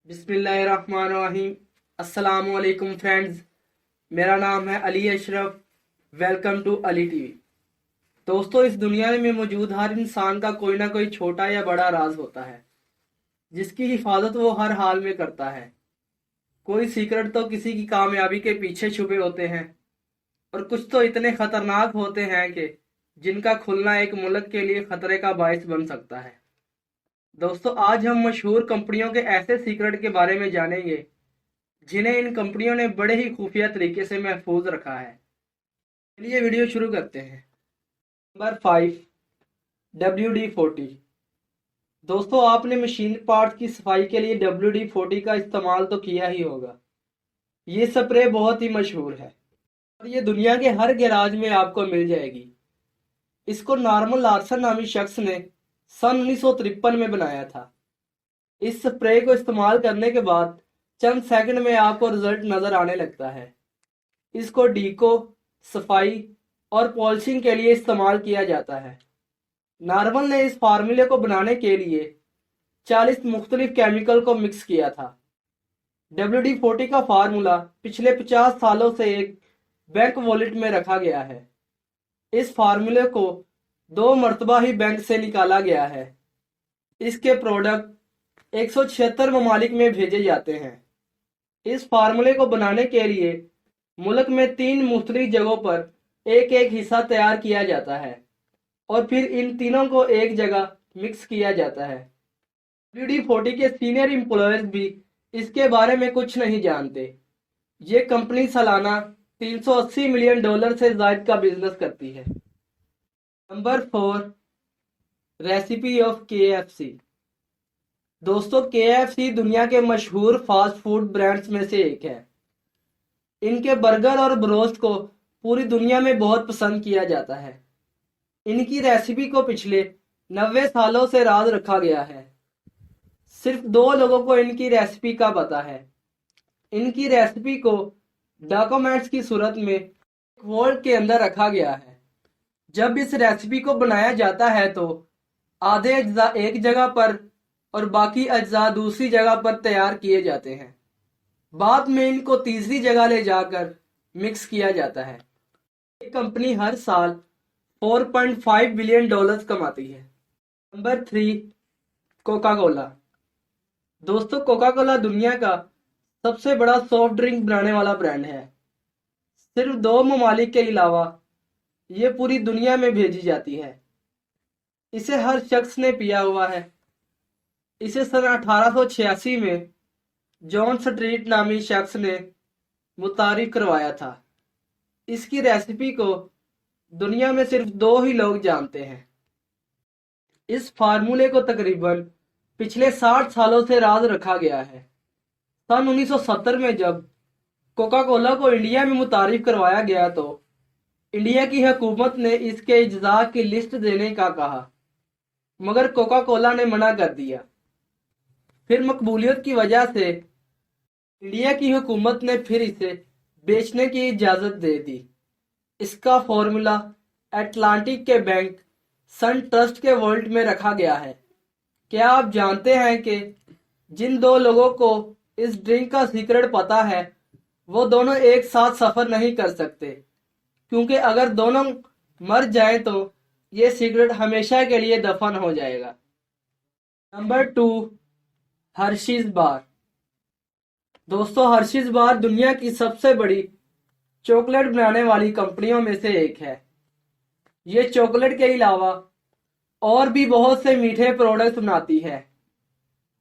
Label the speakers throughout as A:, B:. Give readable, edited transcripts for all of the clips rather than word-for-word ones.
A: बिस्मिल्लाहिर्रहमानिर्रहीम। अस्सलाम वालेकुम फ्रेंड्स, मेरा नाम है Ali Ashraf. Welcome to Ali TV. दोस्तों, इस दुनिया में मौजूद हर इंसान का कोई ना कोई छोटा या बड़ा राज होता है जिसकी हिफाजत वो हर हाल में करता है। कोई सीक्रेट तो किसी की कामयाबी के पीछे छुपे होते हैं और कुछ तो इतने खतरनाक होते हैं कि जिनका खुलना एक मुल्क के लिए खतरे का बायस बन सकता है। दोस्तों, आज हम मशहूर कंपनियों के ऐसे सीक्रेट के बारे में जानेंगे जिन्हें इन कंपनियों ने बड़े ही खुफिया तरीके से महफूज रखा है। चलिए वीडियो शुरू करते हैं। Number 5, WD-40। दोस्तों, आपने मशीन पार्ट्स की सफाई के लिए WD-40 का इस्तेमाल तो किया ही होगा। ये स्प्रे बहुत ही मशहूर है और ये दुनिया के हर गैराज में आपको मिल जाएगी। इसको नॉर्मन लार्सन नामी शख्स ने सन 1953 में बनाया था। इस स्प्रे को इस्तेमाल करने के बाद चंद सेकंड में आपको रिजल्ट नजर आने लगता है। इसको डीको, सफाई और पॉलिशिंग के लिए इस्तेमाल किया जाता है। नॉर्मन ने इस फार्मूले को बनाने के लिए 40 मुख्तलिफ केमिकल को मिक्स किया था। WD-40 का फार्मूला पिछले 50 सालों से एक बैंक वॉलेट में रखा गया है। इस फार्मूले को 2 मरतबा ही बैंक से निकाला गया है। इसके प्रोडक्ट 176 ममालिक में भेजे जाते हैं। इस फार्मूले को बनाने के लिए मुल्क में 3 मुख्तलिफ जगहों पर एक एक हिस्सा तैयार किया जाता है और फिर इन तीनों को एक जगह मिक्स किया जाता है। WD-40 के सीनियर एम्प्लॉयर्स भी इसके बारे में कुछ नहीं जानते। ये कंपनी सालाना $380 मिलियन से ज़ायद का बिजनेस करती है। Number 4, recipe of KFC। दोस्तों, KFC दुनिया के मशहूर फास्ट फूड ब्रांड्स में से एक है। इनके बर्गर और ब्रोस्ट को पूरी दुनिया में बहुत पसंद किया जाता है। इनकी रेसिपी को पिछले 90 सालों से राज रखा गया है। सिर्फ 2 लोगों को इनकी रेसिपी का पता है। इनकी रेसिपी को डॉक्यूमेंट्स की सूरत में एक वोल्ट के अंदर रखा गया है। जब इस रेसिपी को बनाया जाता है तो आधे अज्जा एक जगह पर और बाकी अज्जा दूसरी जगह पर तैयार किए जाते हैं। बाद में इनको तीसरी जगह ले जाकर मिक्स किया जाता है। ये कंपनी हर साल $4.5 बिलियन कमाती है। Number 3, Coca Cola. दोस्तों, कोका कोला दुनिया का सबसे बड़ा सॉफ्ट ड्रिंक बनाने वाला ब्रांड है। सिर्फ 2 ममालिक के अलावा ये पूरी दुनिया में भेजी जाती है। इसे हर शख्स ने पिया हुआ है। इसे सन 1886 में जॉन स्ट्रीट नामी शख्स ने मुतारिफ करवाया था। इसकी रेसिपी को दुनिया में सिर्फ 2 ही लोग जानते हैं। इस फार्मूले को तकरीबन पिछले 60 सालों से राज रखा गया है। सन 1970 में जब कोका कोला को इंडिया में मुतारिफ करवाया गया तो इंडिया की हुकूमत ने इसके इज्जा की लिस्ट देने का कहा, मगर कोका कोला ने मना कर दिया। फिर मकबूलियत की वजह से इंडिया की हुकूमत ने फिर इसे बेचने की इजाज़त दे दी। इसका फॉर्मूला अटलांटिक के बैंक सन ट्रस्ट के वॉल्ट में रखा गया है। क्या आप जानते हैं कि जिन 2 लोगों को इस ड्रिंक का सीक्रेट पता है वो दोनों एक साथ सफ़र नहीं कर सकते, क्योंकि अगर दोनों मर जाए तो ये सीक्रेट हमेशा के लिए दफन हो जाएगा। नंबर 2, हर्शीज बार। दोस्तों, हर्शीज बार दुनिया की सबसे बड़ी चॉकलेट बनाने वाली कंपनियों में से एक है। ये चॉकलेट के अलावा और भी बहुत से मीठे प्रोडक्ट्स बनाती है।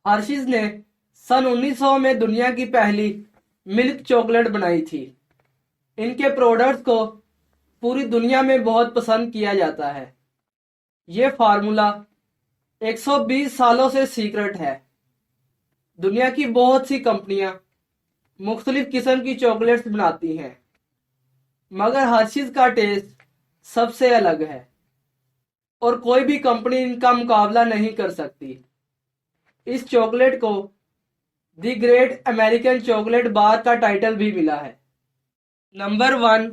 A: हर्शीज ने सन 1900 में दुनिया की पहली मिल्क चॉकलेट बनाई थी। इनके प्रोडक्ट्स को पूरी दुनिया में बहुत पसंद किया जाता है। ये फार्मूला 120 सालों से सीक्रेट है। दुनिया की बहुत सी कंपनियां मुख्तलिफ किस्म की चॉकलेट्स बनाती हैं, मगर हर्शीज का टेस्ट सबसे अलग है और कोई भी कंपनी इनका मुकाबला नहीं कर सकती। इस चॉकलेट को the great American chocolate bar का टाइटल भी मिला है। Number 1,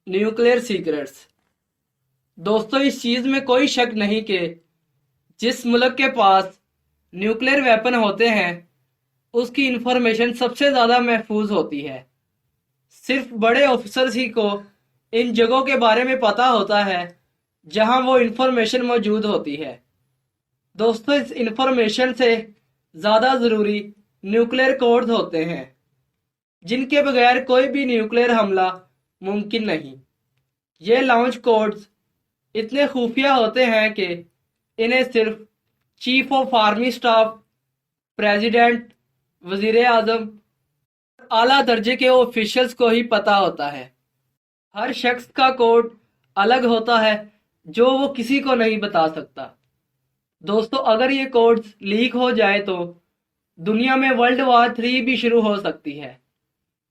A: nuclear secrets. दोस्तों, इस चीज़ में कोई शक नहीं कि जिस मुल्क के पास न्यूक्लियर वेपन होते हैं उसकी इंफॉर्मेशन सबसे ज़्यादा महफूज होती है। सिर्फ बड़े ऑफिसर्स ही को इन जगहों के बारे में पता होता है जहां वो इंफॉर्मेशन मौजूद होती है। दोस्तों, इस इंफॉर्मेशन से ज़्यादा ज़रूरी न्यूक्लियर कोड्स होते हैं, जिनके बगैर कोई भी न्यूक्लियर हमला मुमकिन नहीं। ये लॉन्च कोड्स इतने खुफिया होते हैं कि इन्हें सिर्फ chief of army staff, president, वजीर आजम, आला दर्जे के ऑफिशियल्स को ही पता होता है। हर शख्स का कोड अलग होता है जो वो किसी को नहीं बता सकता। दोस्तों, अगर ये कोड्स लीक हो जाए तो दुनिया में वर्ल्ड वॉर 3 भी शुरू हो सकती है।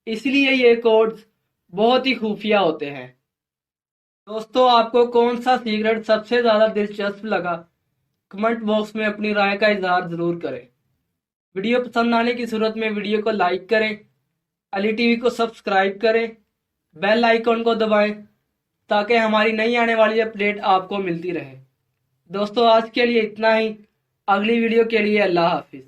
A: इसलिए ये कोड्स बहुत ही खुफिया होते हैं। दोस्तों, आपको कौन सा सीक्रेट सबसे ज़्यादा दिलचस्प लगा? कमेंट बॉक्स में अपनी राय का इजहार ज़रूर करें। वीडियो पसंद आने की सूरत में वीडियो को लाइक करें, अली टीवी को सब्सक्राइब करें, बेल आइकॉन को दबाएं ताकि हमारी नई आने वाली अपडेट आपको मिलती रहे। दोस्तों, आज के लिए इतना ही। अगली वीडियो के लिए अल्लाह हाफिज़।